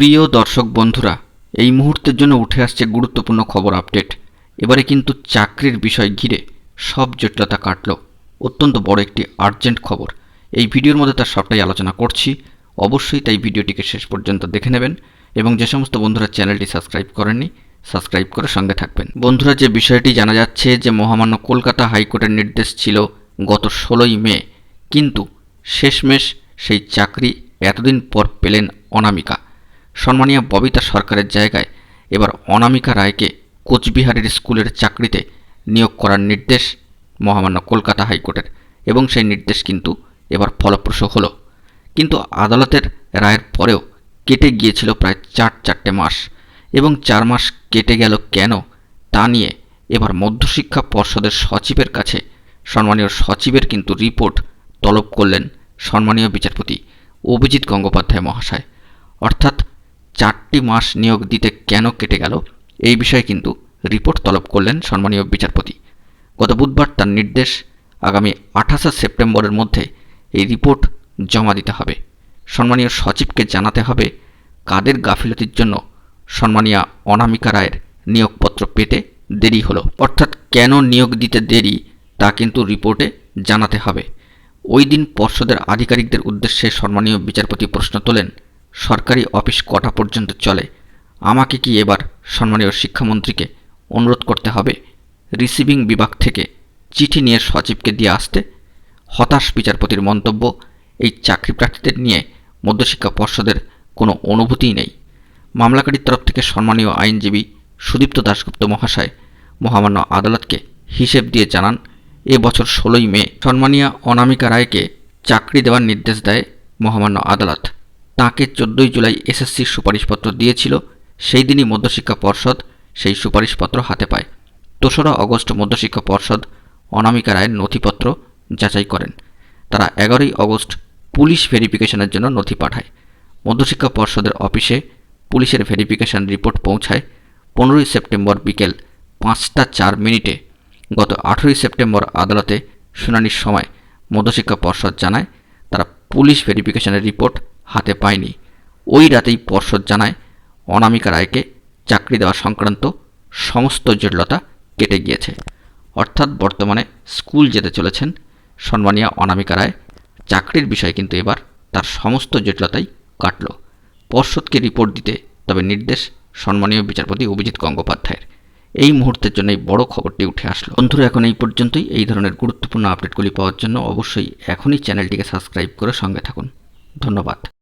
প্রিয় দর্শক বন্ধুরা, এই মুহূর্তের জন্য উঠে আসছে গুরুত্বপূর্ণ খবর আপডেট। এবারে কিন্তু চাকরির বিষয় ঘিরে সব জটিলতা কাটল। অত্যন্ত বড় একটি আর্জেন্ট খবর। এই ভিডিওর মধ্যে তার সবটাই আলোচনা করছি। অবশ্যই তাই ভিডিওটিকে শেষ পর্যন্ত দেখে নেবেন এবং যে সমস্ত বন্ধুরা চ্যানেলটি সাবস্ক্রাইব করেননি সাবস্ক্রাইব করে সঙ্গে থাকবেন। বন্ধুরা, যে বিষয়টি জানা যাচ্ছে যে মহামান্য কলকাতা হাইকোর্টের নির্দেশ ছিল গত 16ই মে, কিন্তু শেষমেশ সেই চাকরি এতদিন পর পেলেন অনামিকা। সম্মানীয় ববিতা সরকারের জায়গায় এবার অনামিকা রায়কে কোচবিহারের স্কুলের চাকরিতে নিয়োগ করার নির্দেশ মহামান্য কলকাতা হাইকোর্টের, এবং সেই নির্দেশ কিন্তু এবার ফলপ্রসূ হলো। কিন্তু আদালতের রায়ের পরেও কেটে গিয়েছিল প্রায় চারটে মাস, এবং 4 মাস কেটে গেল কেন তা নিয়ে এবার মধ্যশিক্ষা পর্ষদের সচিবের কাছে সম্মানীয় সচিবের কিন্তু রিপোর্ট তলব করলেন সম্মানীয় বিচারপতি অভিজিৎ গঙ্গোপাধ্যায় মহাশয়। অর্থাৎ 4টি মাস নিয়োগ দিতে কেন কেটে গেল এই বিষয়ে কিন্তু রিপোর্ট তলব করলেন সম্মানীয় বিচারপতি। গত বুধবার তার নির্দেশ, আগামী 28 সেপ্টেম্বরের মধ্যে এই রিপোর্ট জমা দিতে হবে। সম্মানীয় সচিবকে জানাতে হবে কাদের গাফিলতির জন্য সম্মানীয় অনামিকা রায়ের নিয়োগপত্র পেতে দেরি হলো। অর্থাৎ কেন নিয়োগ দিতে দেরি তা কিন্তু রিপোর্টে জানাতে হবে। ওই দিন পর্ষদের আধিকারিকদের উদ্দেশ্যে সম্মানীয় বিচারপতি প্রশ্ন তোলেন, সরকারি অফিস কটা পর্যন্ত চলে? আমাকে কি এবার সম্মানীয় শিক্ষামন্ত্রীকে অনুরোধ করতে হবে রিসিভিং বিভাগ থেকে চিঠি নিয়ে সচিবকে দিয়ে আসতে? হতাশ বিচারপতির মন্তব্য, এই চাকরি প্রার্থীদের নিয়ে মধ্যশিক্ষা পর্ষদের কোনো অনুভূতিই নেই। মামলাকারীর তরফ থেকে সম্মানীয় আইনজীবী সুদীপ্ত দাশগুপ্ত মহাশয় মহামান্য আদালতকে হিসেব দিয়ে জানান, এ বছর 16ই মে সম্মানীয় অনামিকা রায়কে চাকরি দেওয়ার নির্দেশ দেয় মহামান্য আদালত। তাঁকে 14ই জুলাই এসএসসির সুপারিশপত্র দিয়েছিল। সেই দিনই মধ্যশিক্ষা পর্ষদ সেই সুপারিশপত্র হাতে পায়। 2রা অগস্ট মধ্যশিক্ষা পর্ষদ অনামিকা রায়ের নথিপত্র যাচাই করেন। তারা 11ই অগস্ট পুলিশ ভেরিফিকেশনের জন্য নথি পাঠায়। মধ্যশিক্ষা পর্ষদের অফিসে পুলিশের ভেরিফিকেশন রিপোর্ট পৌঁছায় 15ই সেপ্টেম্বর বিকেল 5টা 4 মিনিটে। গত 18ই সেপ্টেম্বর আদালতে শুনানির সময় মধ্যশিক্ষা পর্ষদ জানায় তারা পুলিশ ভেরিফিকেশনের রিপোর্ট হাতে পায়নি। ওই রাতেই পর্ষদ জানায় অনামিকা রায়কে চাকরি দেওয়া সংক্রান্ত সমস্ত জটিলতা কেটে গিয়েছে। অর্থাৎ বর্তমানে স্কুল যেতে চলেছেন সম্মানীয় অনামিকা রায়। চাকরির বিষয় কিন্তু এবার তার সমস্ত জটিলতাই কাটল। পর্ষদকে রিপোর্ট দিতে তবে নির্দেশ সম্মানীয় বিচারপতি অভিজিৎ গঙ্গোপাধ্যায়ের। এই মুহূর্তের জন্য এই বড় খবরটি উঠে আসলো। বন্ধুরা, এখন এই পর্যন্তই। এই ধরনের গুরুত্বপূর্ণ আপডেটগুলি পাওয়ার জন্য অবশ্যই এখনই চ্যানেলটিকে সাবস্ক্রাইব করে সঙ্গে থাকুন। ধন্যবাদ।